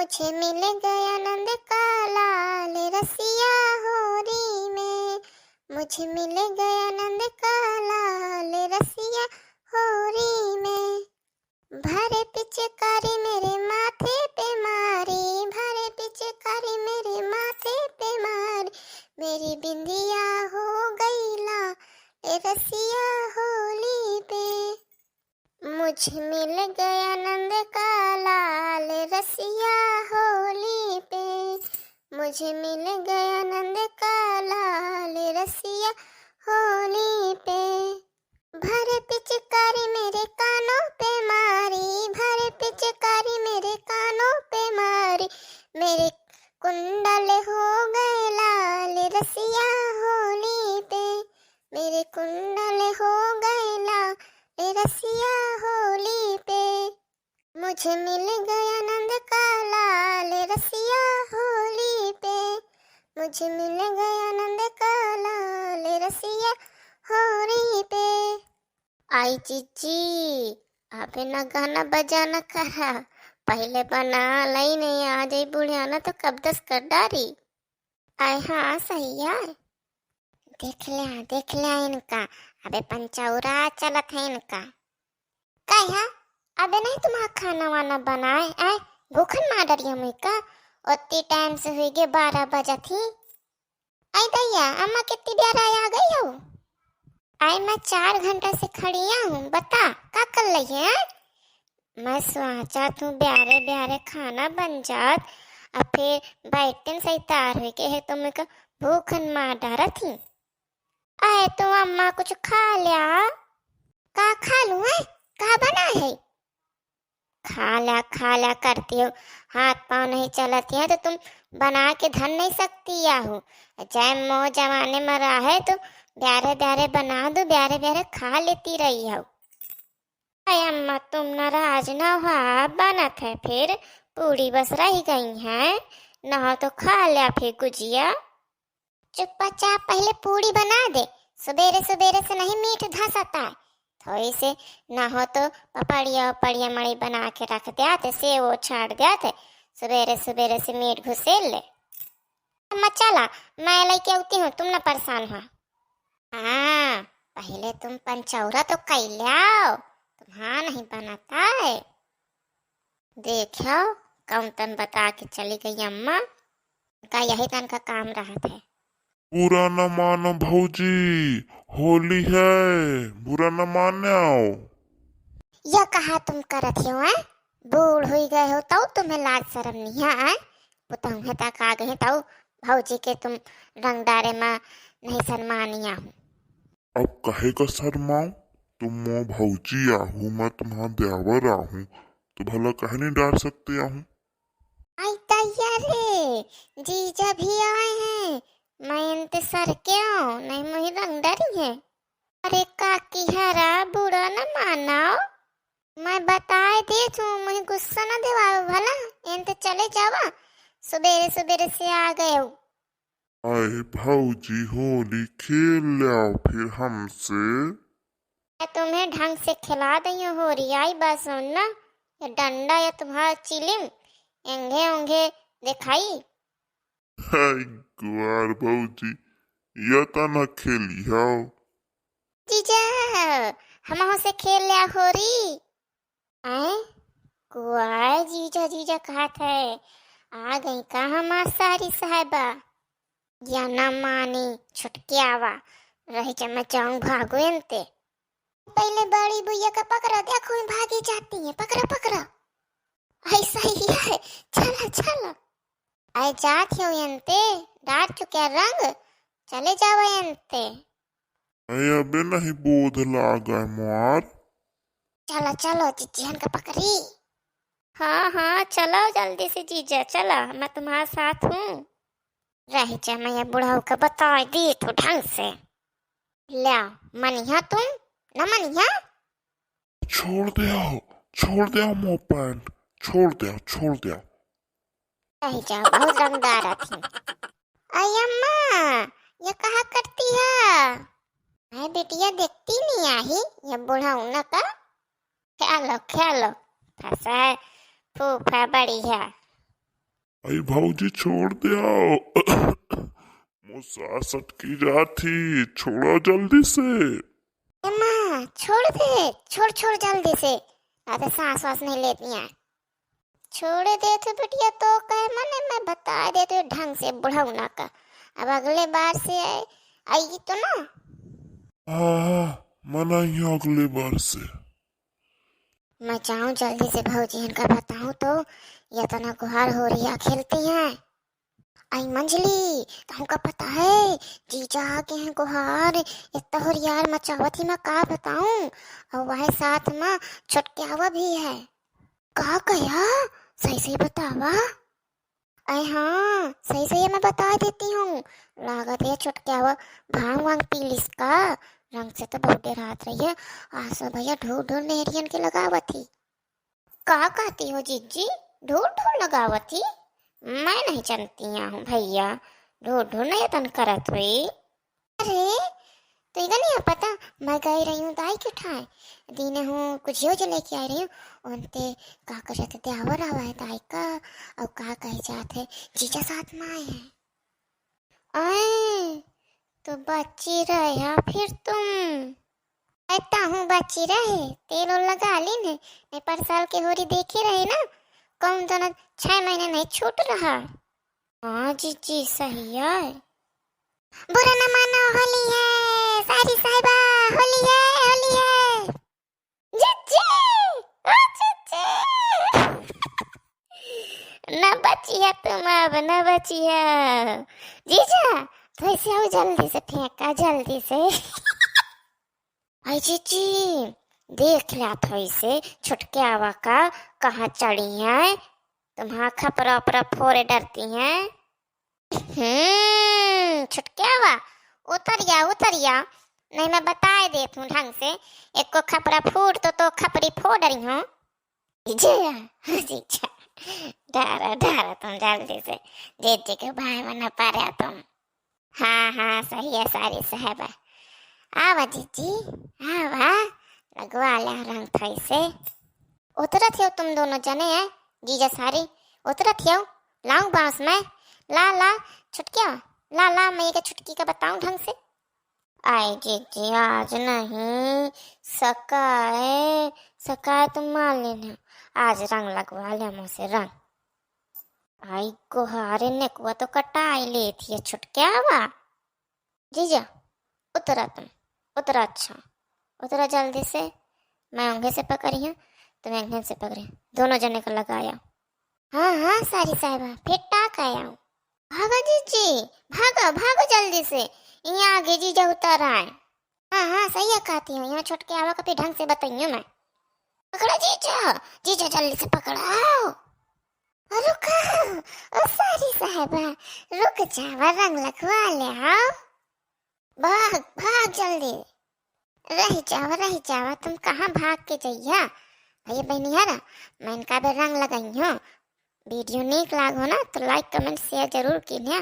मुझे मिल गया नंद का लाल रसिया होरी में। मुझे मिल गया नंद का लाल रसिया होरी में। भरे पिचकारी मेरे माथे पे मारी, भरे पिचकारी मेरे माथे पे मारी। मेरी बिंदिया हो गई लाल रसिया होली पे। मुझे मिल गया नंद का लाल रसिया होली पे। मुझे मिल गया नंद का लाल रसिया होली पे। भरे पिचकारी मेरे कानों पे मारी, भरे पिचकारी मेरे कानों पे मारी। मेरे कुंडल हो गए लाल रसिया होली पे। मेरे कुंडल हो गए लाल रसिया होली पे। मुझे मिल गया नंद का लाल रसिया होली पे। मुझे मिल गया नंद का लाल रसिया होली पे। आई जीजी, अबे ना गाना बजाना कहा, पहले बना लाई नहीं, आ जाई बुढ़ियाना तो कब दस कर डारी। आय हाँ सही है, देख लिया इनका। अबे पंचौरा चलत है इनका। कहा अबे नहीं तुम्हारा खाना वाना बनाए, आए भूखन मार डरिया मुई का। उतनी टाइम से हुई गे 12 बजा थी। आई दैया अम्मा कितनी देर आ गई हो। आई मैं 4 घंटा से खड़िया हूँ, बता का कर रही है। मैं सोचा तू ब्यारे ब्यारे खाना बन जात, अब फिर बैठन सही तार हुई के है तुम्हें का भूखन मार डारा थी। आए तो अम्मा कुछ खा लिया। का खा लूं है, का बना है। खा लिया करती हो, हाथ पाँव नहीं चलती है तो तुम बना के धन नहीं सकती या हो। जय मो जमाने में रहा है तो ब्यारे ब्यारे बना दो, ब्यारे ब्यारे खा लेती रही हो। अम्मा तुम नाराज ना हुआ, बनत है फिर पूरी बस रह गई है, ना तो खा लिया फिर गुजिया। चुपचाप पहले पूरी बना दे, सवेरे सवेरे से नहीं मीठ धसता है। थोड़ी से ना हो तो पपड़िया मड़ी बना के रख दिया थे, से वो छाड़ दिया थे, सवेरे सवेरे से मीठ घुसेल ले। अम्मा चला मैं लेके आती हूँ, तुम ना परेशान हो। हाँ पहले तुम पंचौरा तो कर लियाओ, तुम्हारा नहीं बनाता है। देखो कौन तन बता के चली गई अम्मा का, यही तन का काम रहा था। बुरा न मानो भौजी, होली है, बुरा न मानो। यह कहा तुम करत हो है, बूढ़ हुई गए हो तो तुम्हें लाज शर्म नहीं है। पुतंगे तक आ गए तो भौजी के तुम रंग डारे में नहीं शर्मानिया हूँ। अब कहेगा शर्माओ, तुम मो भौजी आहू, मैं तुम्हारा देवर आहू, तो भला कहे नहीं डाल सकते आहू। आई तैयार रे, जीजा भी आए हैं, मैं इंतजार क्यों नहीं, मुझे रंग डरी है। अरे काकी हरा बुरा न मानाओ, मैं बताए दे तू, मुझे गुस्सा न दिवाओ भला, इंत चले जावा, सवेरे सवेरे से आ गए हो। आए भौजी होली खेल लिया फिर हमसे। मैं तुम्हें ढंग से खिला दी हो रही आई बस ना, ये डंडा या तुम्हारा चिलिम एंगे ओंगे दिखाई। हाय गुआर भौजी, या ता न खेली हो। जीजा हम से खेल लिया हो रही। आए कुआर जीजा जीजा कहा थे, आ गई कहाँ माँ सारी साहिबा। या न मानी छुटकी आवा रही जब मैं जाऊं भागो इनते। पहले बड़ी बुआ का पकड़ा, देखो मैं भागी जाती है, पकड़ा ऐसा ही है, चला आए जात हो इनते, डाट चुके रंग, चले जाओ इनते। अबे नहीं बोध लागा मार। चलो जीजन का पकड़ी। हाँ चलो जल्दी से जीजा, चला मैं तुम्हारे साथ हूँ। रह जा मैं ये बुढ़ाऊ का बता दी तो ढंग से। ले मनिया तुम न मनिया। छोड़ दे मो पैंट, छोड़ दे। रह जा बहुत रंगदार थी। आई अम्मा ये कहा करती है, मैं बेटिया देखती नहीं आई, ये बुढ़ाऊ न का। खेलो फंसा है फूफा बड़ी है। अरे भाऊजी छोड़ दिया। मुझसे सटकी जाती, छोड़ो जल्दी से। अम्मा छोड़ दे, छोड़ छोड़ जल्दी से, ना तो सांस वास नहीं लेती है। छोड़ दे तो बिटिया तो कहे मने मैं बता देती हूँ ढंग से बुढ़ाऊना का। अब अगले बार से आएगी तो ना। हाँ मना ही अगले बार से। मैं जाऊं जल्दी से भौजी इनका बताऊं तो ये तो ना गुहार हो रही है खेलती हैं। आई मंजली तुमको पता है जीजा के हैं गुहार इतना हो यार मचावत ही मैं का बताऊं। और वह साथ में छुटक्यावा भी है। का कया सही सही बतावा। अरे हाँ सही सही मैं बता देती हूँ। लागत है छुटक्यावा भांग वांग पी लिस का रंग से तो बहुत देर रात रही है। आसो भैया ढूंढ ढूंढ नेरियन के लगावत थी। का कहती हो जीजी ढूंढ ढूंढ लगावत थी। मैं नहीं जानती हूँ भैया ढूंढ ढूंढ नहीं तन करत हुई। अरे तो इधर नहीं पता मैं गई रही हूँ दाई के ठाए दीने हूँ कुछ जो लेके आई रही हूँ उनते का कर जाते त्यावर आवा है दाई का। और का कहे जाते जीजा साथ में आए हैं। आए तो बच्ची रहे फिर तुम। कहता हूँ बच्ची रहे तेल और लगा ली ने नहीं पर साल के होरी देखे रहे ना कम तो ना 6 महीने नहीं छूट रहा। हाँ जीजी सही है। बुरा न मानो होली है सारी साहिबा होली है जीजी ओ जीजी। न बची है तुम अब न बची है जीजा तो ऐसे आओ जल्दी से फेंका जल्दी से। आई जीजी देख लिया था इसे छुटके आवा का कहाँ चढ़ी है तुम्हारा खपरा अपरा फोरे डरती हैं। छुटके आवा उतरिया नहीं मैं बताए देती हूँ ढंग से। एक को खपरा फूट तो खपरी फोड़ रही हूँ। जीजा डरा तुम जल्दी से जीजी के भाई में न पा रहा तुम। हाँ सही है सारी साहबा आवा जीजी आवा लगवा ले रंग थई से। उतरत हो तुम दोनों जने हैं जीजा सारी उतरत हो लाऊं बांस में ला छुटकिया ला मैं ये छुटकी का बताऊं ढंग से। आई जीजी आज नहीं सकाए तुम मान लेना आज रंग लगवा ले मुँह से रंग। आई गुहारे नेकुआ तो कटाई लेती है छुटकिया जीजा उतरा तुम उतरा। अच्छा उतरा जल्दी से मैं अंगे से पकड़ी हूँ तुम अंगे से पकड़े दोनों जने को लगाया। हाँ सारी साहिबा फिर टाक आया हूँ। भागो जीजी भागो जल्दी से यहाँ आगे जीजा उतर आए। हाँ सही है कहती हूँ यहाँ छुटके आवा का ढंग से बताइए मैं। पकड़ा जीजा जल्दी से पकड़ाओ। रुको ओ सारी साहिबा रुक जावा रंग लगवा ले आओ। भाग जल्दी रही जावा तुम कहाँ भाग के जइया। भैया बहनियारा मैं इनका भी रंग लगाई हूँ। वीडियो नीक लागो ना तो लाइक कमेंट शेयर जरूर कीजिए।